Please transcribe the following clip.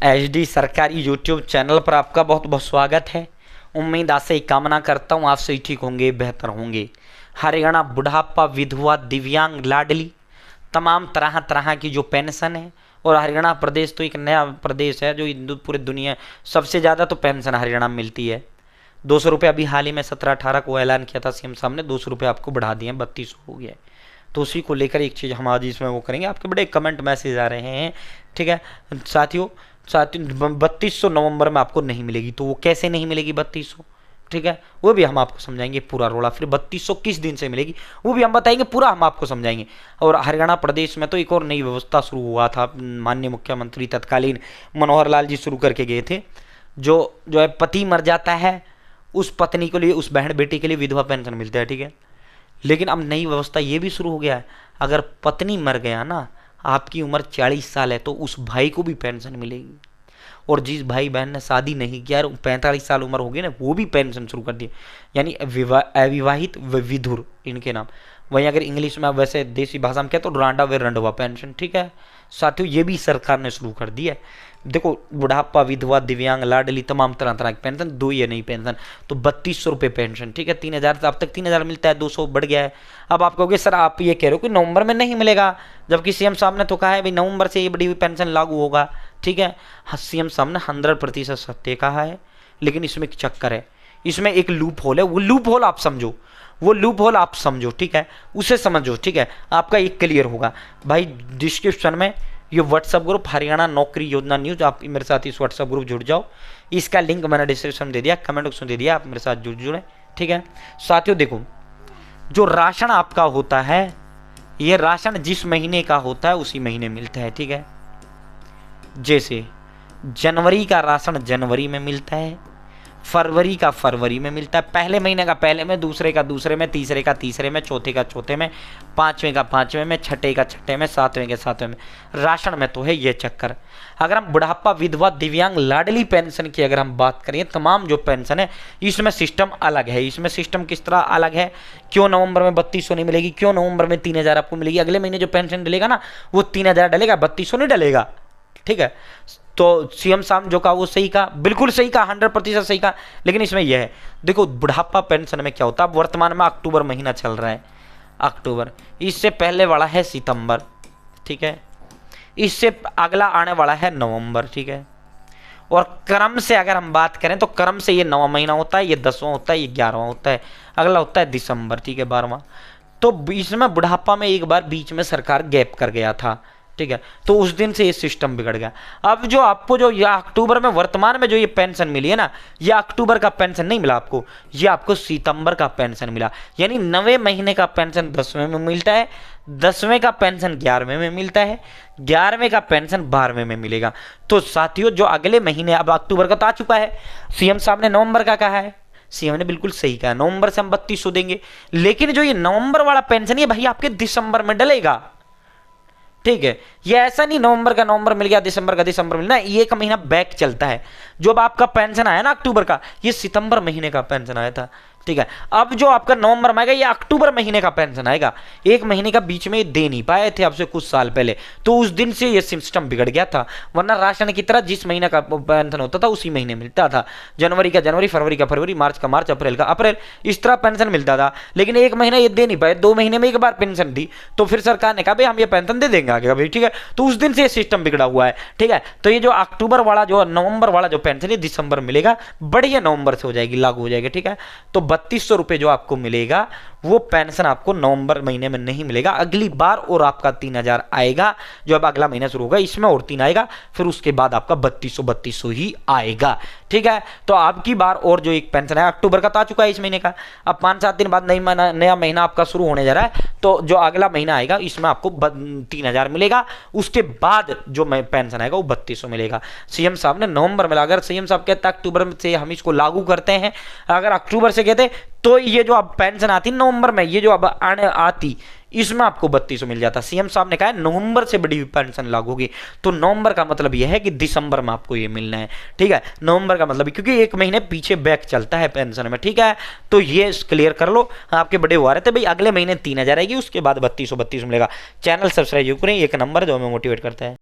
HD सरकारी YouTube channel पर आपका बहुत बहुत स्वागत है। उम्मीद आशा कामना करता हूँ आप सही ठीक होंगे, बेहतर होंगे। हरियाणा बुढ़ापा, विधवा, दिव्यांग, लाडली, तमाम तरह तरह की जो पेंशन है। और हरियाणा प्रदेश तो एक नया प्रदेश है जो पूरे दुनिया सबसे ज़्यादा तो पेंशन हरियाणा में मिलती है। 200 रुपये अभी हाल ही में 17-18 को ऐलान किया था सीएम साहब ने, 200 रुपये आपको बढ़ा दिए हैं, 3200 हो गया है। तो उसी को लेकर एक चीज़ हम आज इसमें वो करेंगे। आपके बड़े कमेंट मैसेज आ रहे हैं, ठीक है साथियों। 3200 नवंबर में आपको नहीं मिलेगी, तो वो कैसे नहीं मिलेगी 3200, ठीक है, वो भी हम आपको समझाएंगे पूरा रोड़ा। फिर 3200 किस दिन से मिलेगी वो भी हम बताएंगे, पूरा हम आपको समझाएंगे। और हरियाणा प्रदेश में तो एक और नई व्यवस्था शुरू हुआ था, माननीय मुख्यमंत्री तत्कालीन मनोहर लाल जी शुरू करके गए थे। जो है पति मर जाता है, उस पत्नी के लिए, उस बहन बेटी के लिए विधवा पेंशन मिलता है, ठीक है। लेकिन अब नई व्यवस्था ये भी शुरू हो गया है, अगर पत्नी मर गया ना, आपकी उम्र 40 साल है, तो उस भाई को भी पेंशन मिलेगी। और जिस भाई बहन ने शादी नहीं किया, 45 साल उम्र हो गई ना, वो भी पेंशन शुरू कर दी। यानी अविवाहित व विधुर इनके नाम। वहीं अगर इंग्लिश में वैसे देसी भाषा में कहते तो रांडा वे रंडवा पेंशन, ठीक है साथियों, ये भी सरकार ने शुरू कर दी है। देखो, बुढ़ापा, विधवा, दिव्यांग, लाडली, तमाम तरह तरह की पेंशन, दो ये नहीं पेंशन, तो 3200 रुपये पेंशन, ठीक है। 3000 अब तक 3000 मिलता है, 200 बढ़ गया है। अब आप कहोगे सर आप ये कह रहे हो कि नवंबर में नहीं मिलेगा, जबकि सीएम साहब ने तो कहा है भाई नवंबर से ये बढ़ी हुई पेंशन लागू होगा, ठीक है। हाँ, सीएम साहब ने 100% सत्य कहा है, लेकिन इसमें एक चक्कर है, इसमें एक लूप होल है। वो लूप होल आप समझो, वो लूप होल आप समझो, ठीक है, उसे समझो, ठीक है, आपका एक क्लियर होगा। भाई डिस्क्रिप्शन में ये व्हाट्सअप ग्रुप हरियाणा नौकरी योजना न्यूज, आप मेरे साथ इस व्हाट्सअप ग्रुप जुड़ जाओ। इसका लिंक मैंने डिस्क्रिप्शन दे दिया, कमेंट बॉक्स में दे दिया, आप मेरे साथ जुड़े, ठीक है साथियों। देखो, जो राशन आपका होता है, ये राशन जिस महीने का होता है उसी महीने मिलता है, ठीक है। जैसे जनवरी का राशन जनवरी में मिलता है, फरवरी का फरवरी में मिलता है, पहले महीने का पहले में, दूसरे का दूसरे में, तीसरे का तीसरे में, चौथे का चौथे में, पांचवें का पांचवें में, छठे का छठे में, सातवें के सातवें में। राशन में तो है ये चक्कर। अगर हम बुढ़ापा, विधवा, दिव्यांग, लाडली पेंशन की अगर हम बात करें, तमाम जो पेंशन है इसमें सिस्टम अलग है। इसमें सिस्टम किस तरह अलग है, क्यों नवंबर में 3200 नहीं मिलेगी, क्यों नवंबर में 3000 आपको मिलेगी, अगले महीने जो पेंशन डलेगा ना वो 3000 डलेगा, 3200 नहीं डलेगा, ठीक है। तो सीएम साहब जो कहा वो सही कहा, बिल्कुल सही कहा, 100% सही कहा। लेकिन इसमें यह है, देखो बुढ़ापा पेंशन में क्या होता है, वर्तमान में अक्टूबर महीना चल रहा है, अक्टूबर, इससे पहले वाला है सितंबर, ठीक है, इससे अगला आने वाला है नवंबर, ठीक है। और क्रम से अगर हम बात करें तो क्रम से ये 9वां महीना होता है, ये 10वां होता है, ये 11वां होता है, अगला होता है दिसंबर, ठीक है, 12वां। तो इसमें बुढ़ापा में एक बार बीच में सरकार गैप कर गया था, ठीक है, तो उस दिन से ये सिस्टम बिगड़ गया। अब जो आपको जो ये अक्टूबर में वर्तमान में जो ये पेंशन मिली है ना, ये अक्टूबर का पेंशन नहीं मिला आपको, ये आपको सितंबर का पेंशन मिला। यानी 9वें महीने का पेंशन 10वें में मिलता है, 10वें का पेंशन 11वें में मिलता है, 11वें का पेंशन 12वें में मिलेगा। तो साथियों, जो अगले महीने, अब अक्टूबर का तो आ चुका है, सीएम साहब ने नवंबर का कहा है, सीएम ने बिल्कुल सही कहा, नवंबर से हम 3200 देंगे। लेकिन जो ये नवंबर वाला पेंशन है भाई आपके दिसंबर में डलेगा, ठीक है। ये ऐसा नहीं नवंबर का नवंबर मिल गया, दिसंबर का दिसंबर मिलना, ये एक महीना बैक चलता है। जो अब आपका पेंशन आया ना अक्टूबर का, ये सितंबर महीने का पेंशन आया था, ठीक है। अब जो आपका नवंबर में आएगा ये अक्टूबर महीने का पेंशन आएगा। एक महीने का बीच में ये दे नहीं पाए थे आपसे कुछ साल पहले, तो उस दिन से ये सिस्टम बिगड़ गया था। वरना राशन की तरह जिस महीने का पेंशन होता था उसी महीने मिलता था, जनवरी का जनवरी, फरवरी का फरवरी, मार्च का मार्च, अप्रैल का अप्रैल, इस तरह पेंशन मिलता था। लेकिन एक महीना ये दे नहीं पाए, 2 महीने में एक बार पेंशन दी, तो फिर सरकार ने कहा भाई हम ये पेंशन दे देंगे आगे भाई, ठीक है। तो उस दिन से ये सिस्टम बिगड़ा हुआ है, ठीक है। तो ये जो अक्टूबर वाला जो नवंबर वाला जो पेंशन है दिसंबर मिलेगा, बढ़िया नवंबर से हो जाएगी, लागू हो जाएगी, ठीक है। तो 3200 रुपये जो आपको मिलेगा वो पेंशन आपको नवंबर महीने में नहीं मिलेगा, अगली बार और आपका 3000 आएगा, जो अब अगला महीना शुरू होगा इसमें और 3 आएगा, फिर उसके बाद आपका 3200 ही आएगा, ठीक है। तो आपकी बार और जो एक पेंशन है, अक्टूबर का तो आ चुका है इस महीने का, अब 5-7 दिन बाद नया महीना आपका शुरू होने जा रहा है, तो जो अगला महीना आएगा इसमें आपको 3000 मिलेगा, उसके बाद जो पेंशन आएगा वो 3200 मिलेगा। सीएम साहब ने नवंबर में, अगर सीएम साहब कहते अक्टूबर से हम इसको लागू करते हैं, अगर अक्टूबर से कहते तो ये जो अब पेंशन आती नवंबर में, ये जो अब आने आती, इसमें आपको 3200 मिल जाता। सीएम साहब ने कहा है नवंबर से बड़ी पेंशन लागू होगी, तो नवंबर का मतलब यह है कि दिसंबर में आपको ये मिलना है, ठीक है। नवंबर का मतलब क्योंकि एक महीने पीछे बैक चलता है पेंशन में, ठीक है। तो ये क्लियर कर लो, आपके बड़े हुआ रहे थे भाई अगले महीने 3000 आएगी, उसके बाद 3200 मिलेगा। चैनल सब्सक्राइब करें, एक नंबर जो हमें मोटिवेट करता है।